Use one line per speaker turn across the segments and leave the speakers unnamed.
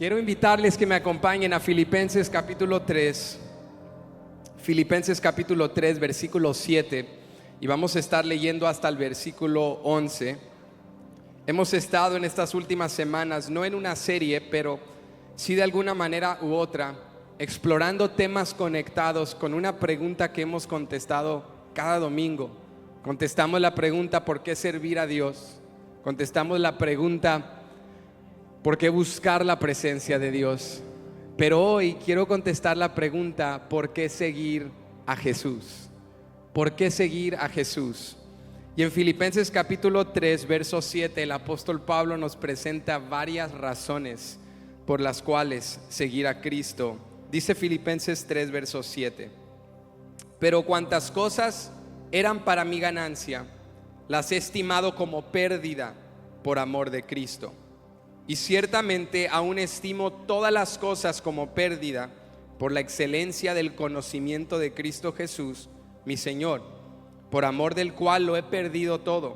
Quiero invitarles que me acompañen a Filipenses capítulo 3. Filipenses capítulo 3, versículo 7. Y vamos a estar leyendo hasta el versículo 11. Hemos estado en estas últimas semanas, no en una serie, pero sí de alguna manera u otra, explorando temas conectados con una pregunta que hemos contestado cada domingo. Contestamos la pregunta: ¿por qué servir a Dios? Contestamos la pregunta: ¿por qué buscar la presencia de Dios? Pero hoy quiero contestar la pregunta: ¿por qué seguir a Jesús? ¿Por qué seguir a Jesús? Y en Filipenses capítulo 3, verso 7, el apóstol Pablo nos presenta varias razones por las cuales seguir a Cristo. Dice Filipenses 3, verso 7: pero cuantas cosas eran para mi ganancia, las he estimado como pérdida por amor de Cristo. Y ciertamente aún estimo todas las cosas como pérdida por la excelencia del conocimiento de Cristo Jesús, mi Señor, por amor del cual lo he perdido todo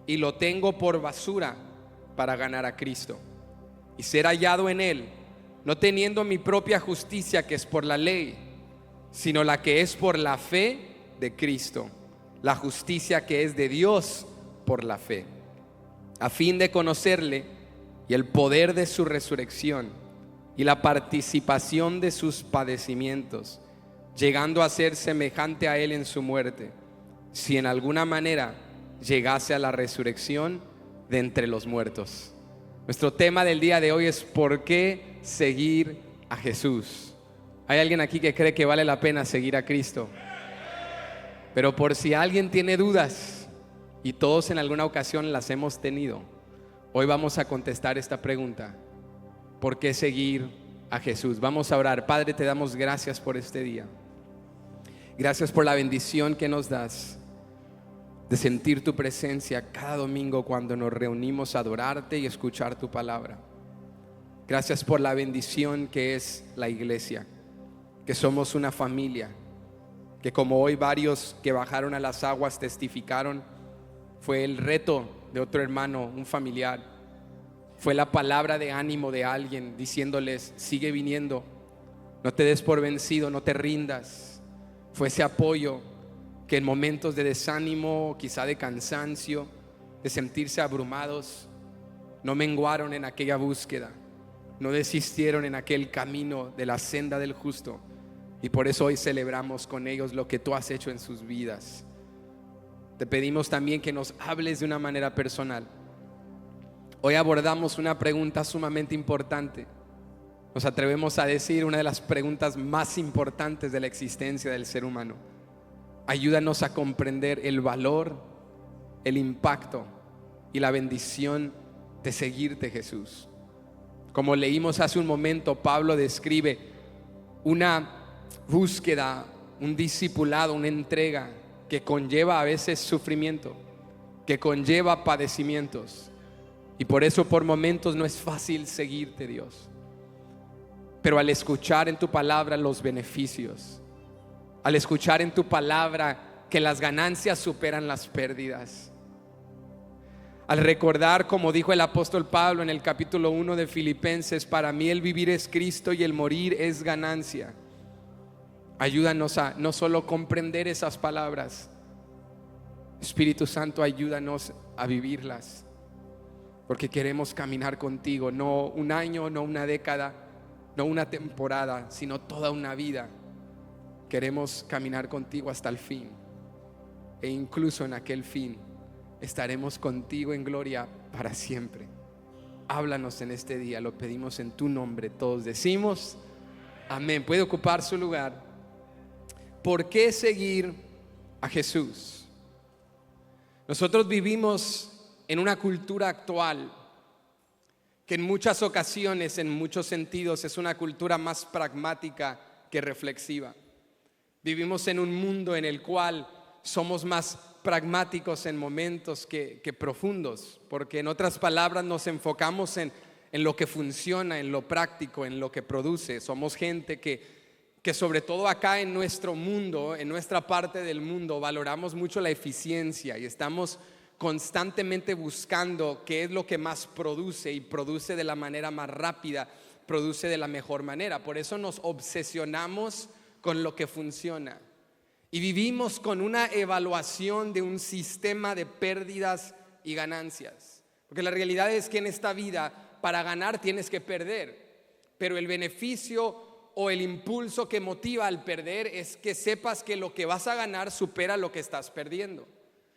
y lo tengo por basura para ganar a Cristo y ser hallado en Él, no teniendo mi propia justicia que es por la ley, sino la que es por la fe de Cristo, la justicia que es de Dios por la fe, a fin de conocerle y el poder de su resurrección y la participación de sus padecimientos, llegando a ser semejante a Él en su muerte, si en alguna manera llegase a la resurrección de entre los muertos. Nuestro tema del día de hoy es: ¿por qué seguir a Jesús? ¿Hay alguien aquí que cree que vale la pena seguir a Cristo? Pero por si alguien tiene dudas, y todos en alguna ocasión las hemos tenido, hoy vamos a contestar esta pregunta: ¿por qué seguir a Jesús? Vamos a orar. Padre, te damos gracias por este día. Gracias por la bendición que nos das de sentir tu presencia cada domingo cuando nos reunimos a adorarte y escuchar tu palabra. Gracias por la bendición que es la iglesia, que somos una familia, que como hoy varios que bajaron a las aguas testificaron, fue el reto de otro hermano, un familiar, fue la palabra de ánimo de alguien diciéndoles: sigue viniendo, no te des por vencido, no te rindas. Fue ese apoyo que en momentos de desánimo, quizá de cansancio, de sentirse abrumados, no menguaron en aquella búsqueda, no desistieron en aquel camino de la senda del justo. Y por eso hoy celebramos con ellos lo que tú has hecho en sus vidas. Te pedimos también que nos hables de una manera personal. Hoy abordamos una pregunta sumamente importante. Nos atrevemos a decir una de las preguntas más importantes de la existencia del ser humano. Ayúdanos a comprender el valor, el impacto y la bendición de seguirte, Jesús. Como leímos hace un momento, Pablo describe una búsqueda, un discipulado, una entrega que conlleva a veces sufrimiento, que conlleva padecimientos. Y por eso por momentos no es fácil seguirte, Dios. Pero al escuchar en tu palabra los beneficios, al escuchar en tu palabra que las ganancias superan las pérdidas, al recordar, como dijo el apóstol Pablo en el capítulo 1 de Filipenses: para mí el vivir es Cristo y el morir es ganancia. Ayúdanos a no solo comprender esas palabras, Espíritu Santo, ayúdanos a vivirlas, porque queremos caminar contigo, no un año, no una década, no una temporada, sino toda una vida. Queremos caminar contigo hasta el fin, e incluso en aquel fin estaremos contigo en gloria para siempre. Háblanos en este día, lo pedimos en tu nombre. Todos decimos amén. Puede ocupar su lugar. ¿Por qué seguir a Jesús? Nosotros vivimos en una cultura actual que en muchas ocasiones, en muchos sentidos, es una cultura más pragmática que reflexiva. Vivimos en un mundo en el cual somos más pragmáticos en momentos que profundos, porque en otras palabras nos enfocamos en lo que funciona, en lo práctico, en lo que produce. Somos gente que sobre todo acá en nuestro mundo, en nuestra parte del mundo, valoramos mucho la eficiencia y estamos constantemente buscando qué es lo que más produce y produce de la manera más rápida, produce de la mejor manera. Por eso nos obsesionamos con lo que funciona y vivimos con una evaluación de un sistema de pérdidas y ganancias. Porque la realidad es que en esta vida, para ganar tienes que perder, pero el beneficio o el impulso que motiva al perder es que sepas que lo que vas a ganar supera lo que estás perdiendo.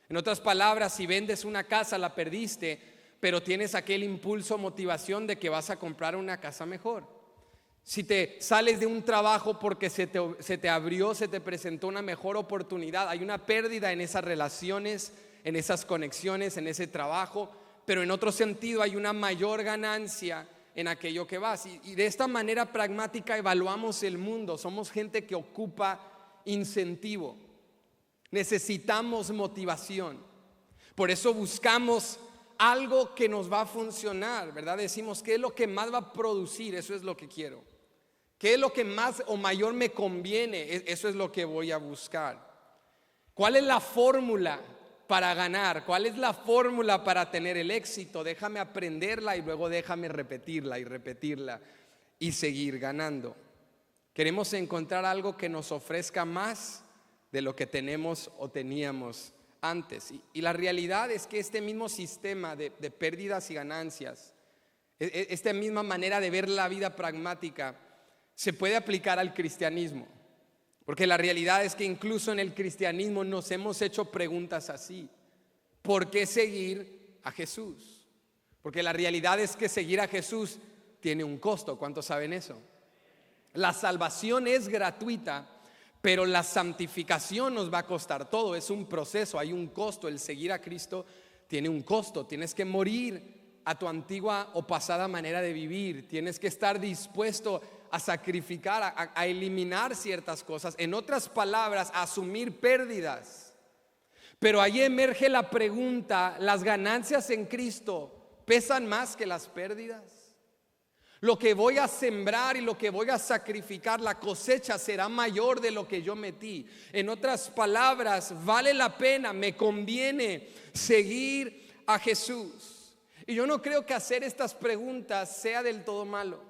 En otras palabras, si vendes una casa la perdiste, pero tienes aquel impulso, motivación de que vas a comprar una casa mejor. Si te sales de un trabajo porque se te abrió, se te presentó una mejor oportunidad, hay una pérdida en esas relaciones, en esas conexiones, en ese trabajo, pero en otro sentido hay una mayor ganancia en aquello que vas. Y de esta manera pragmática evaluamos el mundo. Somos gente que ocupa incentivo. Necesitamos motivación. Por eso buscamos algo que nos va a funcionar, ¿verdad? Decimos, ¿qué es lo que más va a producir? Eso es lo que quiero. ¿Qué es lo que más o mayor me conviene? Eso es lo que voy a buscar. ¿Cuál es la fórmula para ganar? ¿Cuál es la fórmula para tener el éxito? Déjame aprenderla y luego déjame repetirla y repetirla y seguir ganando. Queremos encontrar algo que nos ofrezca más de lo que tenemos o teníamos antes. Y la realidad es que este mismo sistema de pérdidas y ganancias, esta misma manera de ver la vida pragmática, se puede aplicar al cristianismo. Porque la realidad es que incluso en el cristianismo nos hemos hecho preguntas así. ¿Por qué seguir a Jesús? Porque la realidad es que seguir a Jesús tiene un costo. ¿Cuántos saben eso? La salvación es gratuita, pero la santificación nos va a costar todo. Es un proceso, hay un costo. El seguir a Cristo tiene un costo. Tienes que morir a tu antigua o pasada manera de vivir. Tienes que estar dispuesto a sacrificar, a eliminar ciertas cosas. En otras palabras, a asumir pérdidas. Pero ahí emerge la pregunta: ¿las ganancias en Cristo pesan más que las pérdidas? Lo que voy a sembrar y lo que voy a sacrificar, la cosecha será mayor de lo que yo metí. En otras palabras, vale la pena, me conviene seguir a Jesús. Y yo no creo que hacer estas preguntas sea del todo malo.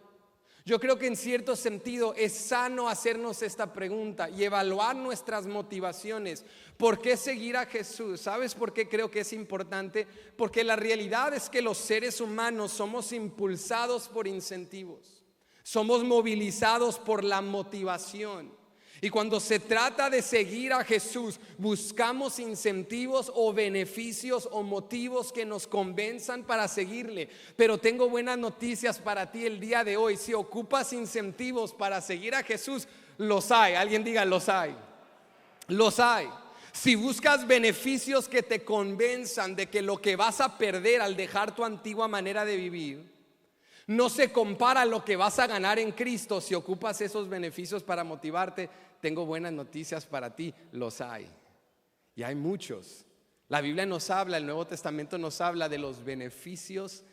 Yo creo que en cierto sentido es sano hacernos esta pregunta y evaluar nuestras motivaciones. ¿Por qué seguir a Jesús? ¿Sabes por qué creo que es importante? Porque la realidad es que los seres humanos somos impulsados por incentivos. Somos movilizados por la motivación. Y cuando se trata de seguir a Jesús, buscamos incentivos o beneficios o motivos que nos convenzan para seguirle. Pero tengo buenas noticias para ti el día de hoy. Si ocupas incentivos para seguir a Jesús, los hay. Alguien diga, los hay. Los hay. Si buscas beneficios que te convenzan de que lo que vas a perder al dejar tu antigua manera de vivir no se compara a lo que vas a ganar en Cristo, si ocupas esos beneficios para motivarte, tengo buenas noticias para ti, los hay. Y hay muchos. La Biblia nos habla, el Nuevo Testamento nos habla de los beneficios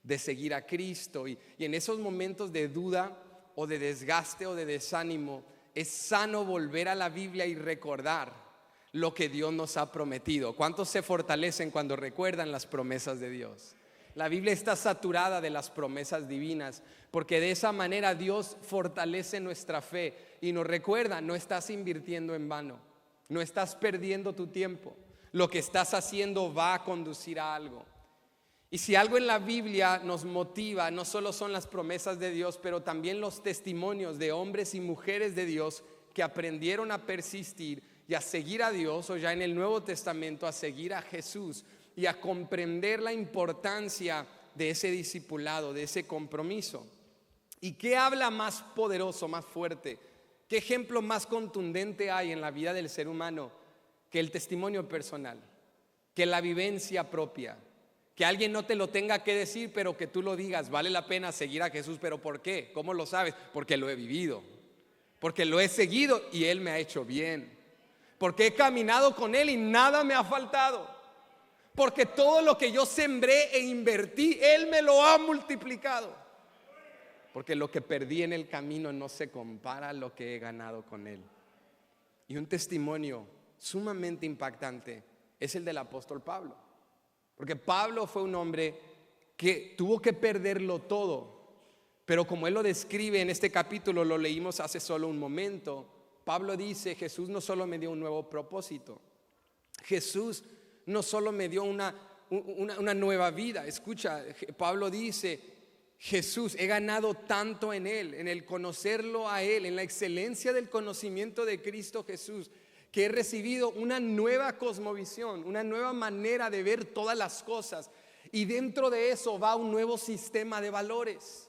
de seguir a Cristo. Y en esos momentos de duda o de desgaste o de desánimo, es sano volver a la Biblia y recordar lo que Dios nos ha prometido. ¿Cuántos se fortalecen cuando recuerdan las promesas de Dios? La Biblia está saturada de las promesas divinas, porque de esa manera Dios fortalece nuestra fe y nos recuerda: no estás invirtiendo en vano, no estás perdiendo tu tiempo, lo que estás haciendo va a conducir a algo. Y si algo en la Biblia nos motiva, no solo son las promesas de Dios, pero también los testimonios de hombres y mujeres de Dios que aprendieron a persistir y a seguir a Dios, o ya en el Nuevo Testamento a seguir a Jesús y a comprender la importancia de ese discipulado, de ese compromiso. ¿Y qué habla más poderoso, más fuerte? ¿Qué ejemplo más contundente hay en la vida del ser humano que el testimonio personal, que la vivencia propia? Que alguien no te lo tenga que decir, pero que tú lo digas. Vale la pena seguir a Jesús, pero ¿por qué? ¿Cómo lo sabes? Porque lo he vivido, porque lo he seguido y Él me ha hecho bien, porque he caminado con Él y nada me ha faltado, porque todo lo que yo sembré e invertí, Él me lo ha multiplicado, porque lo que perdí en el camino no se compara a lo que he ganado con Él. Y un testimonio sumamente impactante es el del apóstol Pablo. Porque Pablo fue un hombre que tuvo que perderlo todo. Pero como él lo describe en este capítulo, lo leímos hace solo un momento, Pablo dice, Jesús no solo me dio un nuevo propósito, Jesús no solo me dio una nueva vida. Escucha, Pablo dice, Jesús, he ganado tanto en Él, en el conocerlo a Él, en la excelencia del conocimiento de Cristo Jesús, que he recibido una nueva cosmovisión, una nueva manera de ver todas las cosas. Y dentro de eso va un nuevo sistema de valores.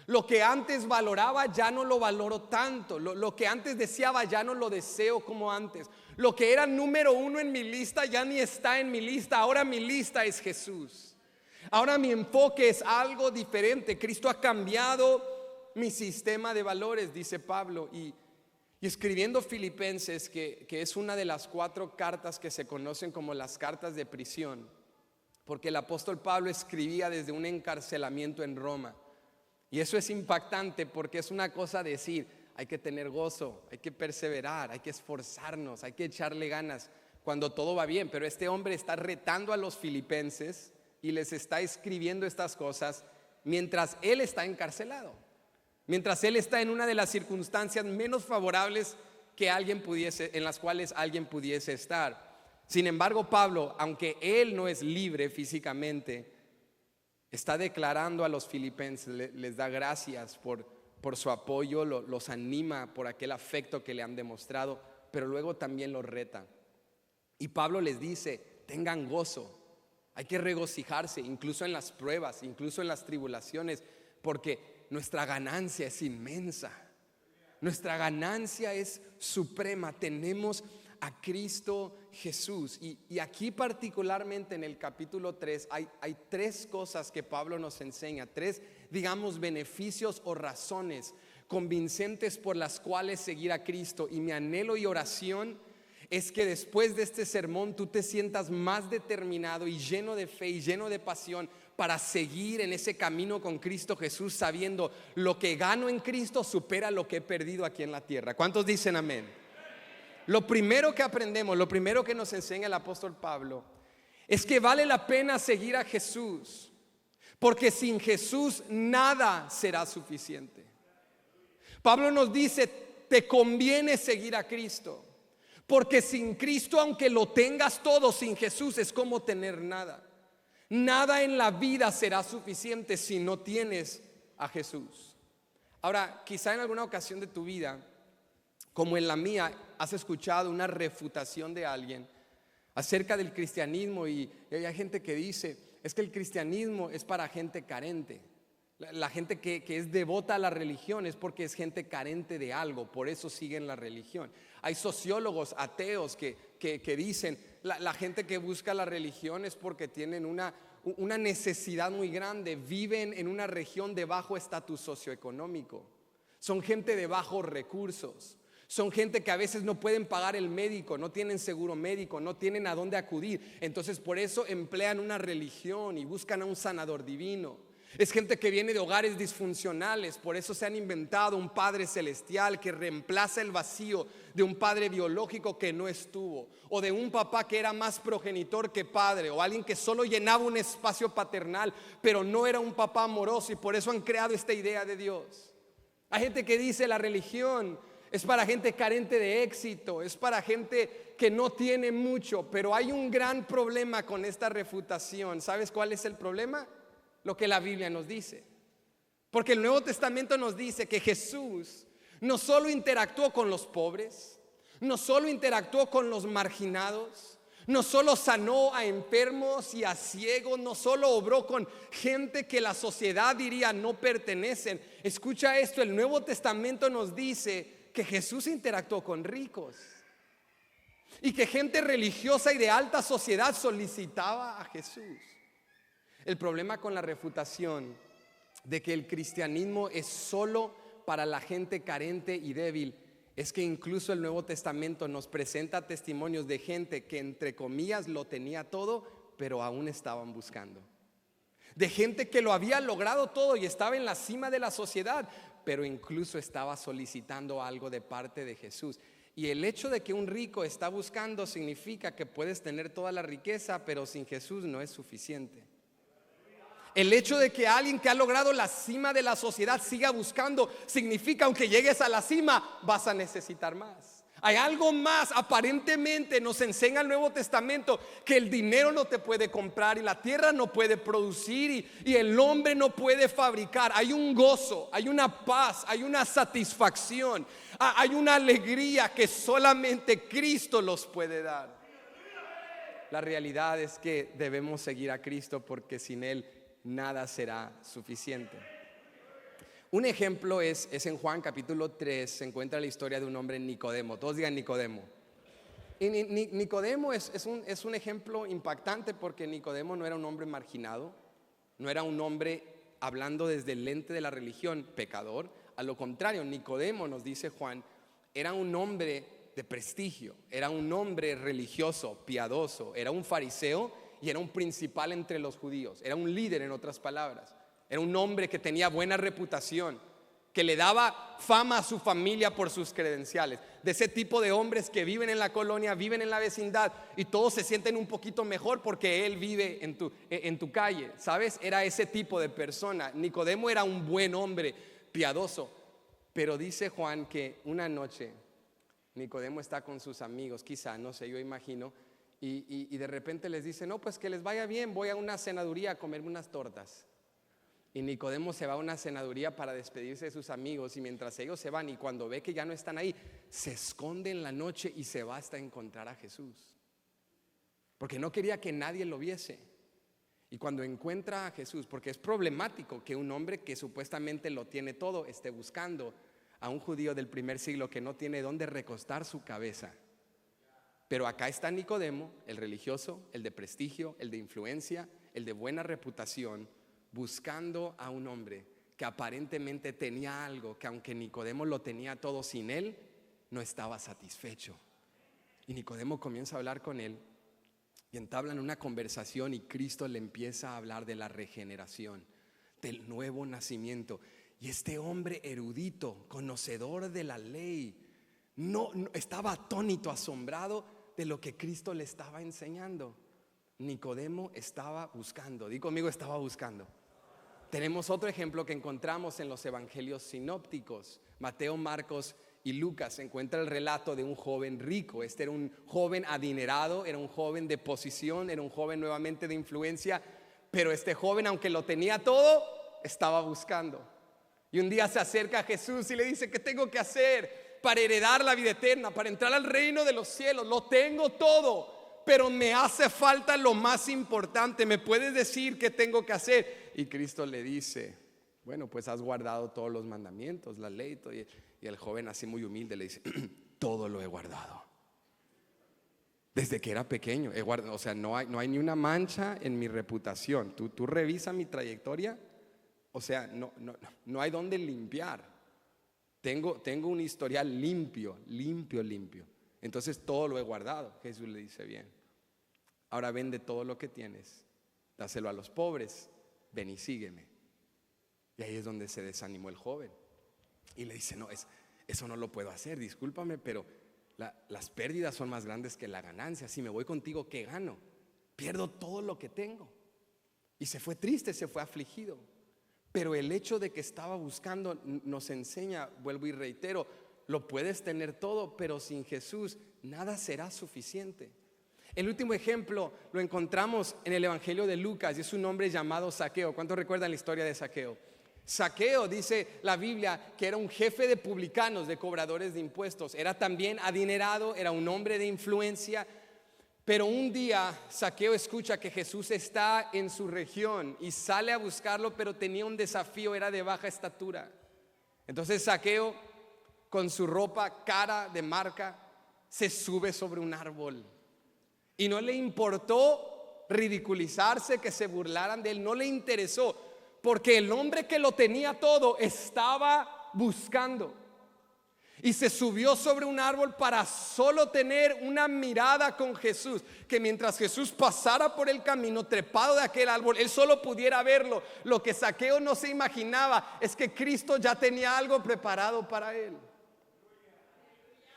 Lo que antes valoraba ya no lo valoro tanto. Lo que antes deseaba ya no lo deseo como antes. Lo que era número uno en mi lista ya ni está en mi lista. Ahora mi lista es Jesús. Ahora mi enfoque es algo diferente. Cristo ha cambiado mi sistema de valores, dice Pablo. Y escribiendo Filipenses, que es una de las 4 cartas que se conocen como las cartas de prisión, porque el apóstol Pablo escribía desde un encarcelamiento en Roma. Y eso es impactante porque es una cosa decir, hay que tener gozo, hay que perseverar, hay que esforzarnos, hay que echarle ganas cuando todo va bien. Pero este hombre está retando a los filipenses y les está escribiendo estas cosas mientras él está encarcelado, mientras él está en una de las circunstancias menos favorables en las cuales alguien pudiese estar. Sin embargo, Pablo, aunque él no es libre físicamente, está declarando a los filipenses, les da gracias por su apoyo, los anima por aquel afecto que le han demostrado, pero luego también los reta. Y Pablo les dice, tengan gozo, hay que regocijarse, incluso en las pruebas, incluso en las tribulaciones, porque nuestra ganancia es inmensa, nuestra ganancia es suprema, tenemos a Cristo Jesús. Y aquí particularmente en el capítulo 3 hay 3 cosas que Pablo nos enseña, 3, digamos, beneficios o razones convincentes por las cuales seguir a Cristo. Y mi anhelo y oración es que después de este sermón tú te sientas más determinado y lleno de fe y lleno de pasión para seguir en ese camino con Cristo Jesús, sabiendo lo que gano en Cristo supera lo que he perdido aquí en la tierra. ¿Cuántos dicen amén? Lo primero que aprendemos, lo primero que nos enseña el apóstol Pablo es que vale la pena seguir a Jesús, porque sin Jesús nada será suficiente. Pablo nos dice, te conviene seguir a Cristo, porque sin Cristo, aunque lo tengas todo, sin Jesús es como tener nada. Nada en la vida será suficiente si no tienes a Jesús. Ahora, quizá en alguna ocasión de tu vida, como en la mía, has escuchado una refutación de alguien acerca del cristianismo y hay gente que dice, es que el cristianismo es para gente carente. La gente que es devota a la religión es porque es gente carente de algo, por eso siguen la religión. Hay sociólogos ateos que dicen, la gente que busca la religión es porque tienen una necesidad muy grande, viven en una región de bajo estatus socioeconómico, son gente de bajos recursos. Son gente que a veces no pueden pagar el médico, no tienen seguro médico, no tienen a dónde acudir. Entonces por eso emplean una religión y buscan a un sanador divino. Es gente que viene de hogares disfuncionales, por eso se han inventado un padre celestial que reemplaza el vacío de un padre biológico que no estuvo, o de un papá que era más progenitor que padre, o alguien que solo llenaba un espacio paternal, pero no era un papá amoroso, y por eso han creado esta idea de Dios. Hay gente que dice la religión es para gente carente de éxito, es para gente que no tiene mucho, pero hay un gran problema con esta refutación. ¿Sabes cuál es el problema? Lo que la Biblia nos dice. Porque el Nuevo Testamento nos dice que Jesús no solo interactuó con los pobres, no solo interactuó con los marginados, no solo sanó a enfermos y a ciegos, no solo obró con gente que la sociedad diría no pertenecen. Escucha esto, el Nuevo Testamento nos dice que Jesús interactuó con ricos y que gente religiosa y de alta sociedad solicitaba a Jesús. El problema con la refutación de que el cristianismo es solo para la gente carente y débil es que incluso el Nuevo Testamento nos presenta testimonios de gente que entre comillas lo tenía todo, pero aún estaban buscando. De gente que lo había logrado todo y estaba en la cima de la sociedad, pero incluso estaba solicitando algo de parte de Jesús. Y el hecho de que un rico está buscando significa que puedes tener toda la riqueza, pero sin Jesús no es suficiente. El hecho de que alguien que ha logrado la cima de la sociedad siga buscando significa, aunque llegues a la cima, vas a necesitar más. Hay algo más. Aparentemente nos enseña el Nuevo Testamento que el dinero no te puede comprar y la tierra no puede producir y el hombre no puede fabricar. Hay un gozo, hay una paz, hay una satisfacción, hay una alegría que solamente Cristo los puede dar. La realidad es que debemos seguir a Cristo, porque sin Él nada será suficiente. Un ejemplo es en Juan capítulo 3, se encuentra la historia de un hombre, Nicodemo. Todos digan Nicodemo. Y Nicodemo es un ejemplo impactante, porque Nicodemo no era un hombre marginado, no era un hombre, hablando desde el lente de la religión, pecador. A lo contrario, Nicodemo, nos dice Juan, era un hombre de prestigio, era un hombre religioso, piadoso, era un fariseo y era un principal entre los judíos, era un líder, en otras palabras. Era un hombre que tenía buena reputación, que le daba fama a su familia por sus credenciales. De ese tipo de hombres que viven en la colonia, viven en la vecindad y todos se sienten un poquito mejor porque él vive en tu calle, ¿sabes? Era ese tipo de persona. Nicodemo era un buen hombre, piadoso. Pero dice Juan que una noche Nicodemo está con sus amigos, quizá, no sé, yo imagino, y de repente les dice: no, pues que les vaya bien, voy a una cenaduría a comerme unas tortas. Y Nicodemo se va a una cenaduría para despedirse de sus amigos, y mientras ellos se van y cuando ve que ya no están ahí, se esconde en la noche y se va hasta encontrar a Jesús, porque no quería que nadie lo viese. Y cuando encuentra a Jesús, porque es problemático que un hombre que supuestamente lo tiene todo esté buscando a un judío del primer siglo que no tiene dónde recostar su cabeza. Pero acá está Nicodemo, el religioso, el de prestigio, el de influencia, el de buena reputación, buscando a un hombre que aparentemente tenía algo, que aunque Nicodemo lo tenía todo, sin él no estaba satisfecho. Y Nicodemo comienza a hablar con él y entablan una conversación, y Cristo le empieza a hablar de la regeneración, del nuevo nacimiento. Y este hombre erudito, conocedor de la ley, no estaba atónito, asombrado de lo que Cristo le estaba enseñando. Nicodemo estaba buscando. Di conmigo, estaba buscando. Tenemos otro ejemplo que encontramos en los evangelios sinópticos, Mateo, Marcos y Lucas. Se encuentra el relato de un joven rico. Este era un joven adinerado, era un joven de posición, era un joven nuevamente de influencia. Pero este joven, aunque lo tenía todo, estaba buscando. Y un día se acerca a Jesús y le dice: ¿qué tengo que hacer para heredar la vida eterna, para entrar al reino de los cielos? Lo tengo todo, pero me hace falta lo más importante. ¿Me puedes decir qué tengo que hacer? Y Cristo le dice: bueno, pues has guardado todos los mandamientos, la ley, todo. Y el joven, así muy humilde, le dice: todo lo he guardado. Desde que era pequeño he guardado. O sea, no hay ni una mancha en mi reputación. Tú revisa mi trayectoria. O sea, no hay dónde limpiar. Tengo un historial limpio. Entonces todo lo he guardado. Jesús le dice: bien, ahora vende todo lo que tienes, dáselo a los pobres, ven y sígueme. Y ahí es donde se desanimó el joven y le dice: no, eso no lo puedo hacer, discúlpame, pero las pérdidas son más grandes que la ganancia. Si me voy contigo, ¿qué gano? Pierdo todo lo que tengo. Y se fue triste, se fue afligido. Pero el hecho de que estaba buscando nos enseña, vuelvo y reitero, lo puedes tener todo, pero sin Jesús nada será suficiente. El último ejemplo lo encontramos en el evangelio de Lucas, y es un hombre llamado Zaqueo. ¿Cuántos recuerdan la historia de Zaqueo? Zaqueo, dice la Biblia, que era un jefe de publicanos, de cobradores de impuestos. Era también adinerado, era un hombre de influencia. Pero un día Zaqueo escucha que Jesús está en su región y sale a buscarlo, pero tenía un desafío, era de baja estatura. Entonces Zaqueo, con su ropa cara de marca, se sube sobre un árbol. Y no le importó ridiculizarse, que se burlaran de él, no le interesó, porque el hombre que lo tenía todo estaba buscando. Y se subió sobre un árbol para solo tener una mirada con Jesús, que mientras Jesús pasara por el camino trepado de aquel árbol, él solo pudiera verlo. Lo que Zaqueo no se imaginaba es que Cristo ya tenía algo preparado para él.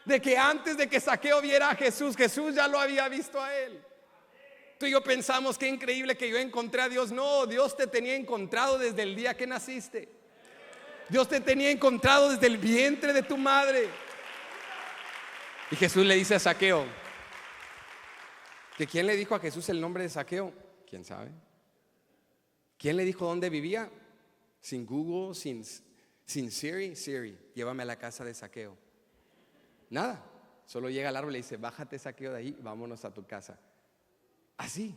De que antes de que Zaqueo viera a Jesús, Jesús ya lo había visto a él. Tú y yo pensamos qué increíble que yo encontré a Dios. No, Dios te tenía encontrado desde el día que naciste. Dios te tenía encontrado desde el vientre de tu madre. Y Jesús le dice a Zaqueo, ¿que quién le dijo a Jesús el nombre de Zaqueo? ¿Quién sabe? ¿Quién le dijo dónde vivía? Sin Google, sin Siri. Siri, llévame a la casa de Zaqueo. Nada, solo llega al árbol y le dice, bájate Zaqueo de ahí, vámonos a tu casa. Así.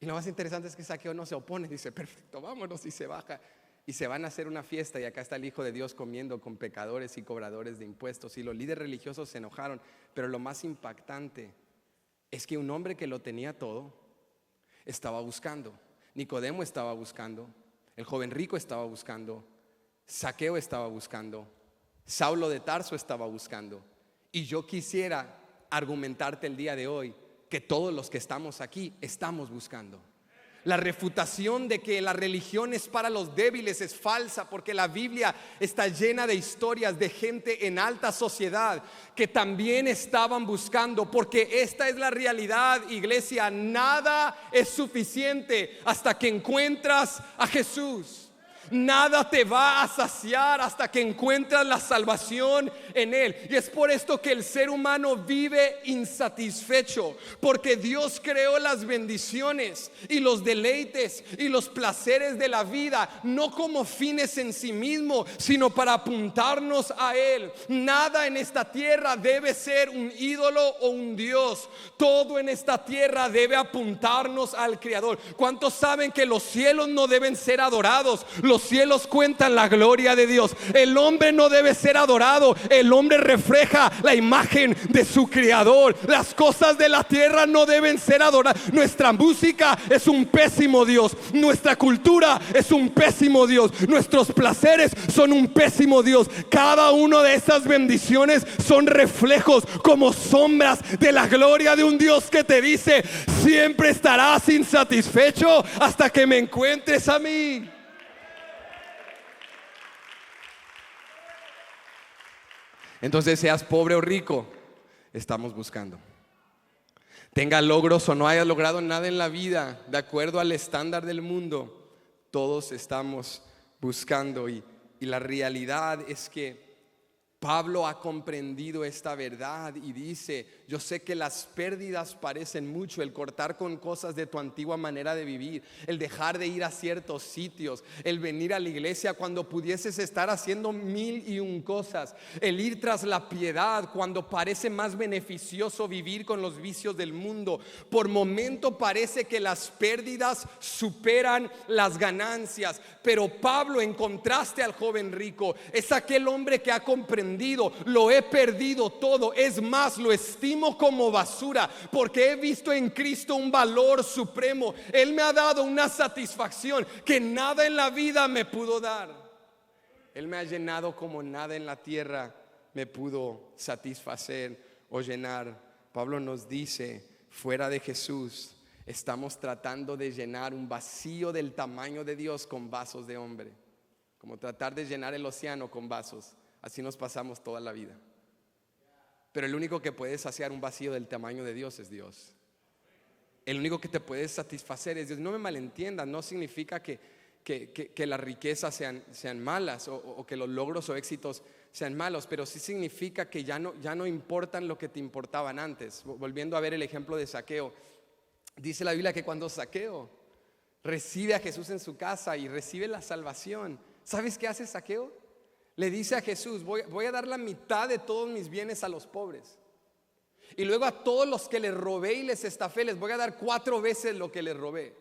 Y lo más interesante es que Zaqueo no se opone, dice, perfecto, vámonos, y se baja. Y se van a hacer una fiesta y acá está el Hijo de Dios comiendo con pecadores y cobradores de impuestos. Y los líderes religiosos se enojaron. Pero lo más impactante es que un hombre que lo tenía todo estaba buscando. Nicodemo estaba buscando, el joven rico estaba buscando, Zaqueo estaba buscando, Saulo de Tarso estaba buscando. Y yo quisiera argumentarte el día de hoy que todos los que estamos aquí estamos buscando. La refutación de que la religión es para los débiles es falsa, porque la Biblia está llena de historias de gente en alta sociedad que también estaban buscando, porque esta es la realidad, iglesia. Nada es suficiente hasta que encuentras a Jesús. Nada te va a saciar hasta que encuentras la salvación en Él. Y es por esto que el ser humano vive insatisfecho, porque Dios creó las bendiciones y los deleites y los placeres de la vida no como fines en sí mismo, sino para apuntarnos a Él. Nada en esta tierra debe ser un ídolo o un Dios. Todo en esta tierra debe apuntarnos al Creador. ¿Cuántos saben que los cielos no deben ser adorados? Los cielos cuentan la gloria de Dios. El hombre no debe ser adorado. El hombre refleja la imagen de su Creador. Las cosas de la tierra no deben ser adoradas. Nuestra música es un pésimo Dios. Nuestra cultura es un pésimo Dios. Nuestros placeres son un pésimo Dios. Cada una de esas bendiciones son reflejos, como sombras de la gloria de un Dios que te dice: siempre estarás insatisfecho hasta que me encuentres a mí. Entonces, seas pobre o rico, estamos buscando. Tenga logros o no hayas logrado nada en la vida, de acuerdo al estándar del mundo, todos estamos buscando. Y la realidad es que Pablo ha comprendido esta verdad y dice: yo sé que las pérdidas parecen mucho, el cortar con cosas de tu antigua manera de vivir, el dejar de ir a ciertos sitios, el venir a la iglesia cuando pudieses estar haciendo 1001 cosas, el ir tras la piedad cuando parece más beneficioso vivir con los vicios del mundo. Por momento parece que las pérdidas superan las ganancias, pero Pablo, en contraste al joven rico, es aquel hombre que ha comprendido: lo he perdido todo, es más, lo estimo como basura, porque he visto en Cristo un valor supremo. Él me ha dado una satisfacción que nada en la vida me pudo dar. Él me ha llenado como nada en la tierra me pudo satisfacer o llenar. Pablo nos dice: fuera de Jesús estamos tratando de llenar un vacío del tamaño de Dios con vasos de hombre, como tratar de llenar el océano con vasos. Así nos pasamos toda la vida. Pero el único que puede saciar un vacío del tamaño de Dios es Dios. El único que te puede satisfacer es Dios. No me malentiendan, no significa que las riquezas sean malas, o que los logros o éxitos sean malos, pero sí significa que ya no importan lo que te importaban antes. Volviendo a ver el ejemplo de Zaqueo, dice la Biblia que cuando Zaqueo recibe a Jesús en su casa y recibe la salvación, ¿sabes qué hace Zaqueo? Le dice a Jesús: voy a dar la mitad de todos mis bienes a los pobres, y luego a todos los que les robé y les estafé les voy a dar 4 veces lo que les robé.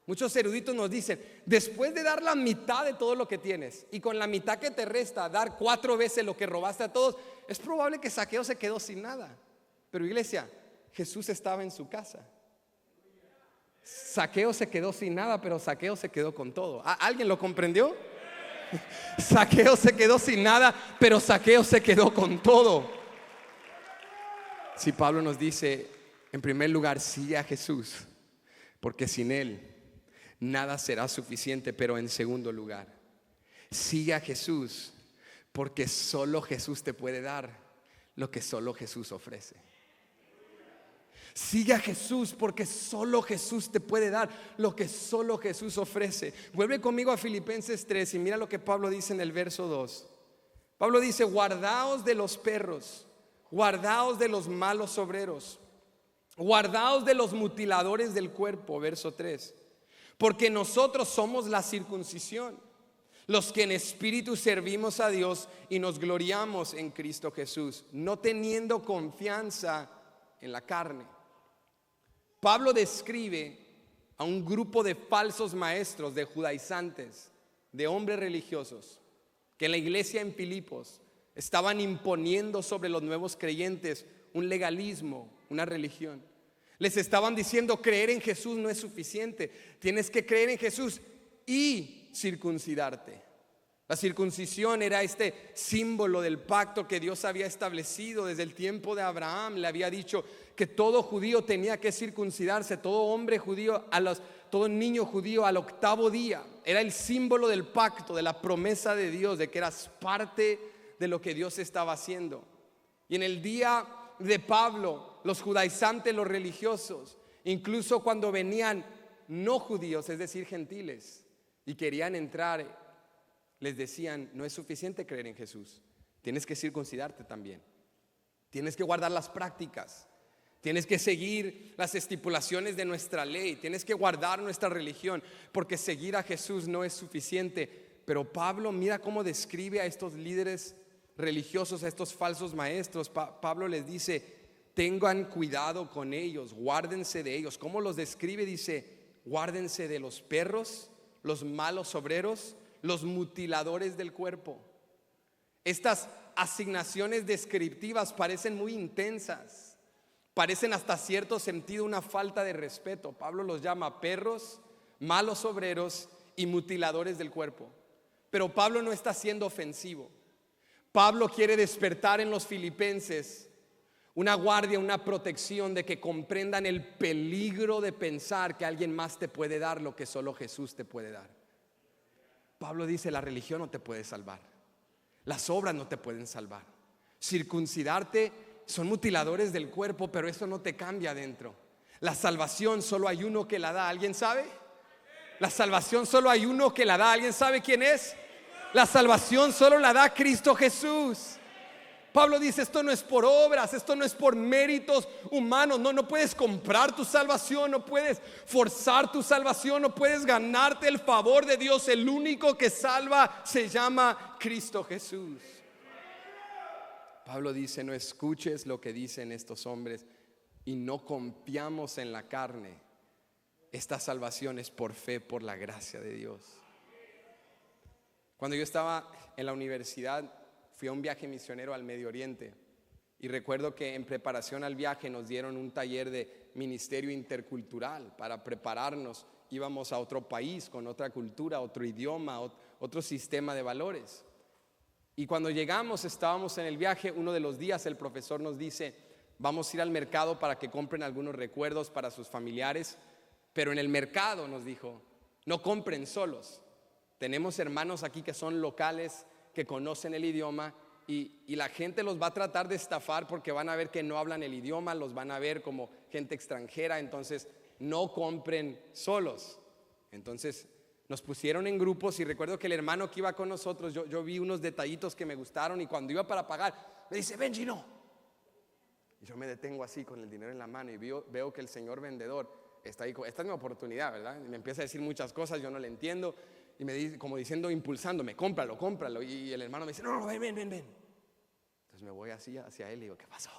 Muchos eruditos nos dicen: después de dar la mitad de todo lo que tienes y con la mitad que te resta dar 4 veces lo que robaste a todos, es probable que Zaqueo se quedó sin nada. Pero iglesia, Jesús estaba en su casa. Zaqueo se quedó sin nada, pero Zaqueo se quedó con todo. ¿Alguien lo comprendió? Zaqueo se quedó sin nada, pero Zaqueo se quedó con todo. Si Pablo nos dice, en primer lugar, sigue a Jesús, porque sin Él nada será suficiente. Pero en segundo lugar, sigue a Jesús, porque solo Jesús te puede dar lo que solo Jesús ofrece. Sigue a Jesús porque solo Jesús te puede dar lo que solo Jesús ofrece. Vuelve conmigo a Filipenses 3 y mira lo que Pablo dice en el verso 2. Pablo dice: guardaos de los perros, guardaos de los malos obreros, guardaos de los mutiladores del cuerpo. Verso 3. Porque nosotros somos la circuncisión, los que en espíritu servimos a Dios y nos gloriamos en Cristo Jesús, no teniendo confianza en la carne. Pablo describe a un grupo de falsos maestros, de judaizantes, de hombres religiosos, que en la iglesia en Filipos estaban imponiendo sobre los nuevos creyentes un legalismo, una religión. Les estaban diciendo: creer en Jesús no es suficiente, tienes que creer en Jesús y circuncidarte. La circuncisión era este símbolo del pacto que Dios había establecido desde el tiempo de Abraham. Le había dicho que todo judío tenía que circuncidarse, todo hombre judío, todo niño judío al 8º día. Era el símbolo del pacto, de la promesa de Dios, de que eras parte de lo que Dios estaba haciendo. Y en el día de Pablo, los judaizantes, los religiosos, incluso cuando venían no judíos, es decir, gentiles, y querían entrar, les decían: no es suficiente creer en Jesús, tienes que circuncidarte también, tienes que guardar las prácticas, tienes que seguir las estipulaciones de nuestra ley, tienes que guardar nuestra religión, porque seguir a Jesús no es suficiente. Pero Pablo, mira cómo describe a estos líderes religiosos, a estos falsos maestros. Pablo les dice: tengan cuidado con ellos, guárdense de ellos. ¿Cómo los describe? Dice: guárdense de los perros, los malos obreros, los mutiladores del cuerpo. Estas asignaciones descriptivas parecen muy intensas, parecen hasta cierto sentido una falta de respeto. Pablo los llama perros, malos obreros y mutiladores del cuerpo. Pero Pablo no está siendo ofensivo. Pablo quiere despertar en los filipenses una guardia, una protección, de que comprendan el peligro de pensar que alguien más te puede dar lo que solo Jesús te puede dar. Pablo dice: la religión no te puede salvar, las obras no te pueden salvar. Circuncidarte son mutiladores del cuerpo, pero eso no te cambia adentro. La salvación solo hay uno que la da. ¿Alguien sabe? La salvación solo hay uno que la da. ¿Alguien sabe quién es? La salvación solo la da Cristo Jesús. Pablo dice: esto no es por obras, esto no es por méritos humanos. No puedes comprar tu salvación, no puedes forzar tu salvación, no puedes ganarte el favor de Dios. El único que salva se llama Cristo Jesús. Pablo dice: no escuches lo que dicen estos hombres y no confiamos en la carne. Esta salvación es por fe, por la gracia de Dios. Cuando yo estaba en la universidad, fui a un viaje misionero al Medio Oriente, y recuerdo que en preparación al viaje nos dieron un taller de ministerio intercultural para prepararnos. Íbamos a otro país con otra cultura, otro idioma, otro sistema de valores. Y cuando llegamos, estábamos en el viaje, uno de los días el profesor nos dice: vamos a ir al mercado para que compren algunos recuerdos para sus familiares, pero en el mercado, nos dijo, no compren solos. Tenemos hermanos aquí que son locales, que conocen el idioma, y la gente los va a tratar de estafar porque van a ver que no hablan el idioma, los van a ver como gente extranjera. Entonces no compren solos. Entonces nos pusieron en grupos, y recuerdo que el hermano que iba con nosotros, yo vi unos detallitos que me gustaron, y cuando iba para pagar me dice: Benji, no. Y yo me detengo así con el dinero en la mano y veo que el señor vendedor está ahí: esta es mi oportunidad, ¿verdad? Y me empieza a decir muchas cosas, yo no le entiendo. Y me dice, como diciendo, impulsándome: cómpralo. Y el hermano me dice: no, ven. Entonces me voy así hacia él y digo: ¿qué pasó?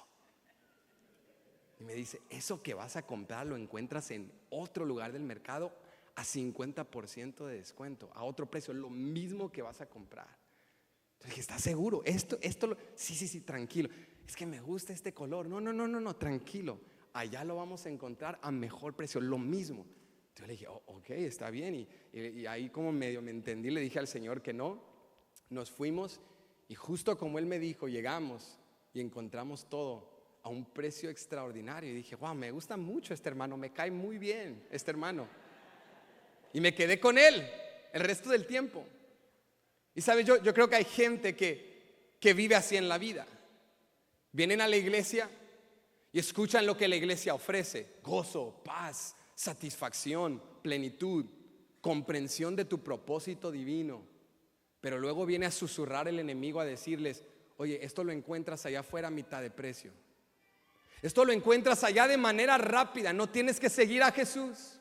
Y me dice: eso que vas a comprar lo encuentras en otro lugar del mercado a 50% de descuento, a otro precio, lo mismo que vas a comprar. Entonces dije: ¿estás seguro? Sí, tranquilo. Es que me gusta este color. No, tranquilo. Allá lo vamos a encontrar a mejor precio, lo mismo. Yo le dije: ok, está bien. Y ahí como medio me entendí, le dije al Señor que no. Nos fuimos, y justo como Él me dijo, llegamos y encontramos todo a un precio extraordinario. Y dije: wow, me gusta mucho este hermano, me cae muy bien este hermano. Y me quedé con él el resto del tiempo. Y sabes, yo creo que hay gente que vive así en la vida. Vienen a la iglesia y escuchan lo que la iglesia ofrece: gozo, paz, satisfacción, plenitud, comprensión de tu propósito divino. Pero luego viene a susurrar el enemigo a decirles: oye, esto lo encuentras allá afuera a mitad de precio. Esto lo encuentras allá de manera rápida, no tienes que seguir a Jesús.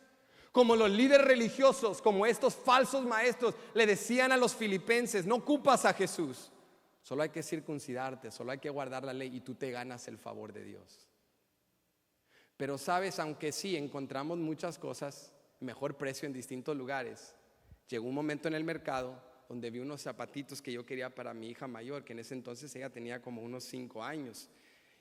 Como los líderes religiosos, como estos falsos maestros le decían a los filipenses: no ocupas a Jesús, solo hay que circuncidarte, solo hay que guardar la ley y tú te ganas el favor de Dios. Pero sabes, aunque sí encontramos muchas cosas, mejor precio en distintos lugares, llegó un momento en el mercado donde vi unos zapatitos que yo quería para mi hija mayor, que en ese entonces ella tenía como unos 5 años.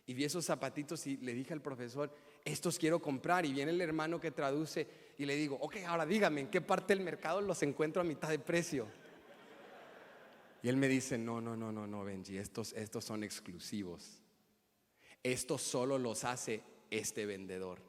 Y vi esos zapatitos y le dije al profesor: estos quiero comprar. Y viene el hermano que traduce y le digo: ok, ahora dígame, ¿en qué parte del mercado los encuentro a mitad de precio? Y él me dice: no, Benji, estos son exclusivos. Estos solo los hace este vendedor.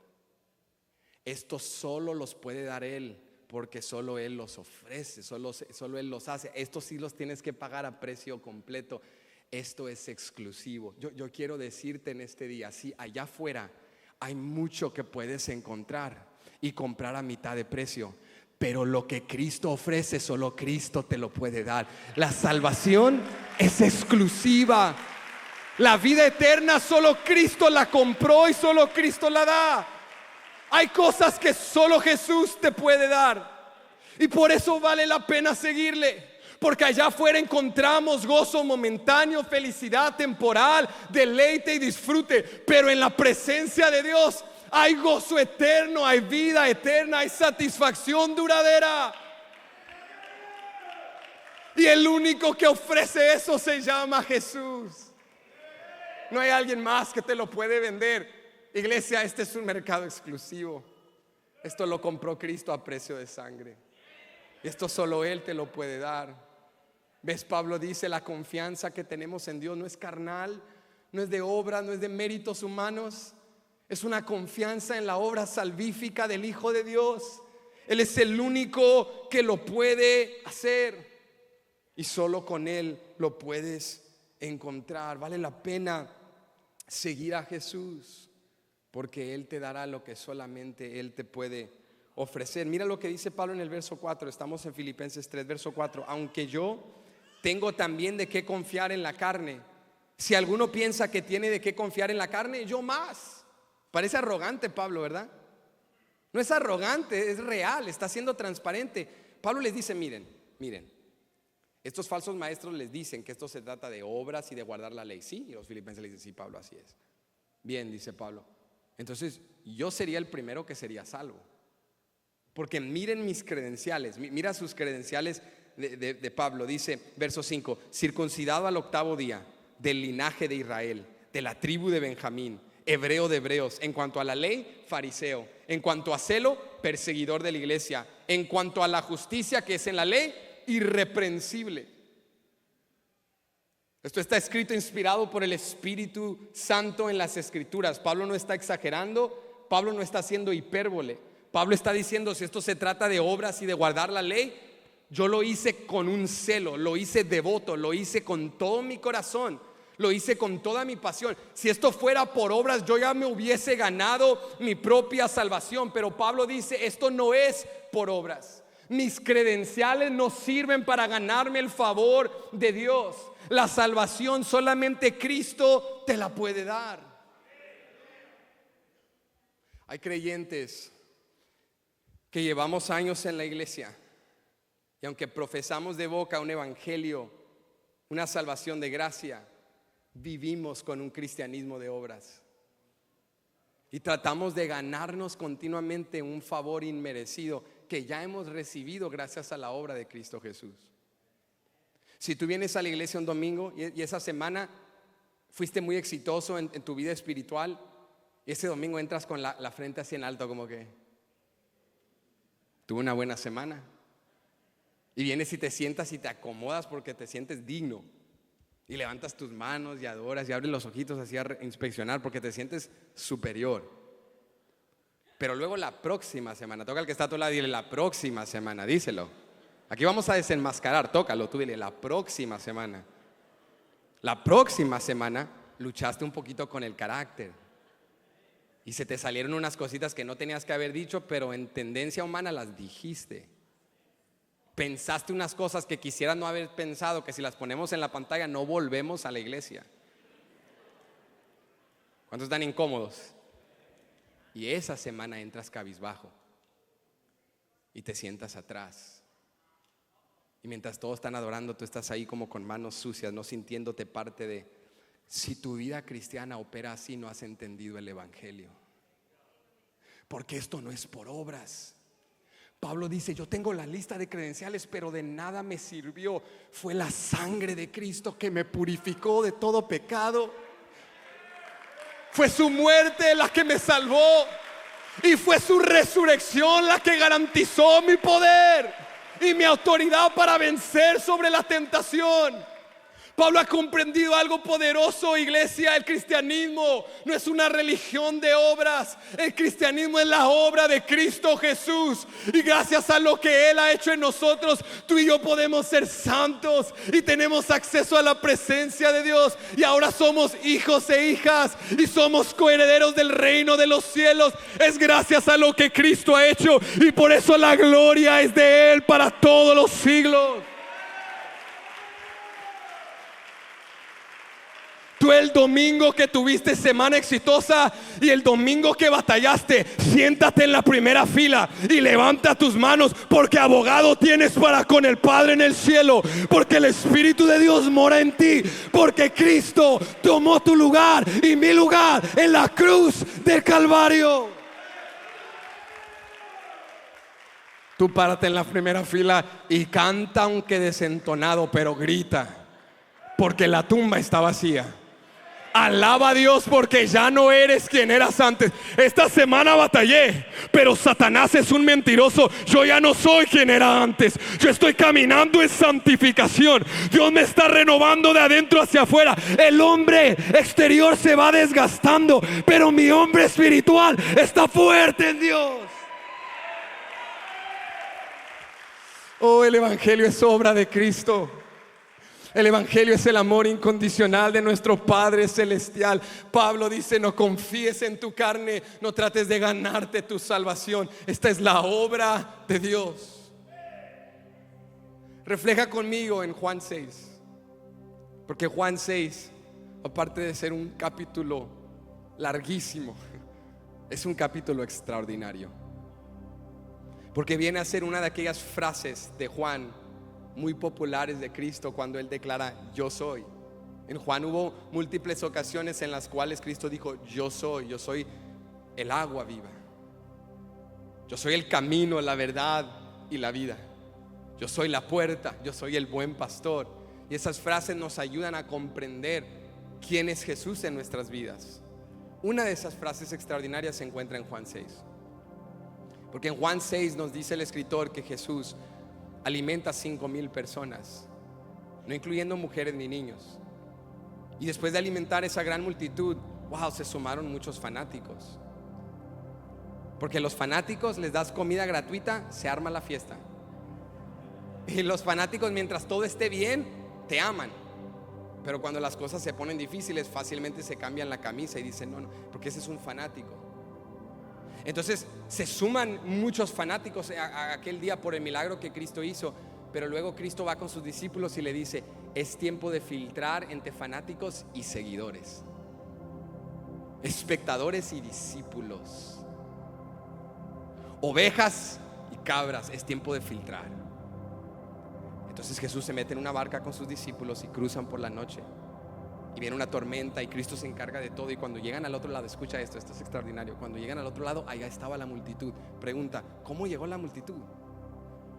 Estos solo los puede dar él, porque solo él los ofrece, solo él los hace. Estos sí los tienes que pagar a precio completo. Esto es exclusivo. Yo quiero decirte en este día: sí, allá afuera hay mucho que puedes encontrar y comprar a mitad de precio, pero lo que Cristo ofrece, solo Cristo te lo puede dar. La salvación es exclusiva. La vida eterna solo Cristo la compró y solo Cristo la da. Hay cosas que solo Jesús te puede dar, y por eso vale la pena seguirle. Porque allá afuera encontramos gozo momentáneo, felicidad temporal, deleite y disfrute. Pero en la presencia de Dios hay gozo eterno, hay vida eterna, hay satisfacción duradera. Y el único que ofrece eso se llama Jesús. No hay alguien más que te lo puede vender. Iglesia, este es un mercado exclusivo. Esto lo compró Cristo a precio de sangre. Y esto solo Él te lo puede dar. ¿Ves? Pablo dice: la confianza que tenemos en Dios no es carnal, no es de obra, no es de méritos humanos. Es una confianza en la obra salvífica del Hijo de Dios. Él es el único que lo puede hacer, y solo con Él lo puedes encontrar. Vale la pena seguir a Jesús, porque Él te dará lo que solamente Él te puede ofrecer. Mira lo que dice Pablo en el verso 4. Estamos en Filipenses 3, verso 4. Aunque yo tengo también de qué confiar en la carne. Si alguno piensa que tiene de qué confiar en la carne, yo más. Parece arrogante Pablo, ¿verdad? No es arrogante, es real, está siendo transparente. Pablo les dice: miren, estos falsos maestros les dicen que esto se trata de obras y de guardar la ley. Sí, y los filipenses le dicen: sí, Pablo, así es. Bien, dice Pablo, entonces yo sería el primero que sería salvo. Porque miren mis credenciales, mira sus credenciales de Pablo. Dice, verso 5: circuncidado al 8º día, del linaje de Israel, de la tribu de Benjamín, hebreo de hebreos. En cuanto a la ley, fariseo. En cuanto a celo, perseguidor de la iglesia. En cuanto a la justicia que es en la ley, irreprensible. Esto está escrito inspirado por el Espíritu Santo en las Escrituras. Pablo no está exagerando, Pablo no está haciendo hipérbole. Pablo está diciendo: si esto se trata de obras y de guardar la ley, yo lo hice con un celo, lo hice devoto, lo hice con todo mi corazón, lo hice con toda mi pasión. Si esto fuera por obras, yo ya me hubiese ganado mi propia salvación. Pero Pablo dice: esto no es por obras. Mis credenciales no sirven para ganarme el favor de Dios. La salvación solamente Cristo te la puede dar. Hay creyentes que llevamos años en la iglesia, y aunque profesamos de boca un evangelio, una salvación de gracia, vivimos con un cristianismo de obras y tratamos de ganarnos continuamente un favor inmerecido que ya hemos recibido gracias a la obra de Cristo Jesús. Si tú vienes a la iglesia un domingo y esa semana fuiste muy exitoso en tu vida espiritual, y ese domingo entras con la frente así en alto, como que tuve una buena semana, y vienes y te sientas y te acomodas porque te sientes digno, y levantas tus manos y adoras y abres los ojitos así a inspeccionar porque te sientes superior. Pero luego la próxima semana, toca al que está a tu lado y dile: la próxima semana, díselo. Aquí vamos a desenmascarar, tócalo, tú dile: la próxima semana luchaste un poquito con el carácter y se te salieron unas cositas que no tenías que haber dicho, pero en tendencia humana las dijiste. Pensaste unas cosas que quisieras no haber pensado, que si las ponemos en la pantalla no volvemos a la iglesia. ¿Cuántos están incómodos? Y esa semana entras cabizbajo y te sientas atrás. Y mientras todos están adorando, tú estás ahí como con manos sucias, no sintiéndote parte de. Si tu vida cristiana opera así, no has entendido el evangelio. Porque esto no es por obras. Pablo dice: yo tengo la lista de credenciales, pero de nada me sirvió. Fue la sangre de Cristo que me purificó de todo pecado. Fue su muerte la que me salvó, y fue su resurrección la que garantizó mi poder y mi autoridad para vencer sobre la tentación. Pablo ha comprendido algo poderoso, iglesia. El cristianismo no es una religión de obras. El cristianismo es la obra de Cristo Jesús. Y gracias a lo que Él ha hecho en nosotros, tú y yo podemos ser santos y tenemos acceso a la presencia de Dios. Y ahora somos hijos e hijas y somos coherederos del reino de los cielos. Es gracias a lo que Cristo ha hecho, y por eso la gloria es de Él para todos los siglos. Tú el domingo que tuviste semana exitosa y el domingo que batallaste, siéntate en la primera fila y levanta tus manos, porque abogado tienes para con el Padre en el cielo, porque el Espíritu de Dios mora en ti, porque Cristo tomó tu lugar y mi lugar en la cruz del Calvario. Tú párate en la primera fila y canta, aunque desentonado, pero grita, porque la tumba está vacía. Alaba a Dios porque ya no eres quien eras antes. Esta semana batallé, pero Satanás es un mentiroso. Yo ya no soy quien era antes. Yo estoy caminando en santificación. Dios me está renovando de adentro hacia afuera. El hombre exterior se va desgastando, pero mi hombre espiritual está fuerte en Dios. Oh, el evangelio es obra de Cristo. El evangelio es el amor incondicional de nuestro Padre celestial. Pablo dice: no confíes en tu carne, no trates de ganarte tu salvación. Esta es la obra de Dios. Refleja conmigo en Juan 6, porque Juan 6, aparte de ser un capítulo larguísimo, es un capítulo extraordinario, porque viene a ser una de aquellas frases de Juan muy populares de Cristo, cuando Él declara: yo soy. En Juan hubo múltiples ocasiones en las cuales Cristo dijo: yo soy el agua viva, yo soy el camino, la verdad y la vida, yo soy la puerta, yo soy el buen pastor. Y esas frases nos ayudan a comprender quién es Jesús en nuestras vidas. Una de esas frases extraordinarias se encuentra en Juan 6, porque en Juan 6 nos dice el escritor que Jesús alimenta a 5,000 personas, no incluyendo mujeres ni niños. Y después de alimentar esa gran multitud, se sumaron muchos fanáticos, porque los fanáticos les das comida gratuita, se arma la fiesta. Y los fanáticos, mientras todo esté bien, te aman, pero cuando las cosas se ponen difíciles, fácilmente se cambian la camisa y dicen: no, porque ese es un fanático. Entonces se suman muchos fanáticos a aquel día por el milagro que Cristo hizo. Pero luego Cristo va con sus discípulos y le dice: es tiempo de filtrar entre fanáticos y seguidores, espectadores y discípulos, ovejas y cabras. Es tiempo de filtrar. Entonces Jesús se mete en una barca con sus discípulos y cruzan por la noche. Y viene una tormenta y Cristo se encarga de todo. Y cuando llegan al otro lado, escucha esto es extraordinario. Cuando llegan al otro lado, allá estaba la multitud. Pregunta: ¿cómo llegó la multitud?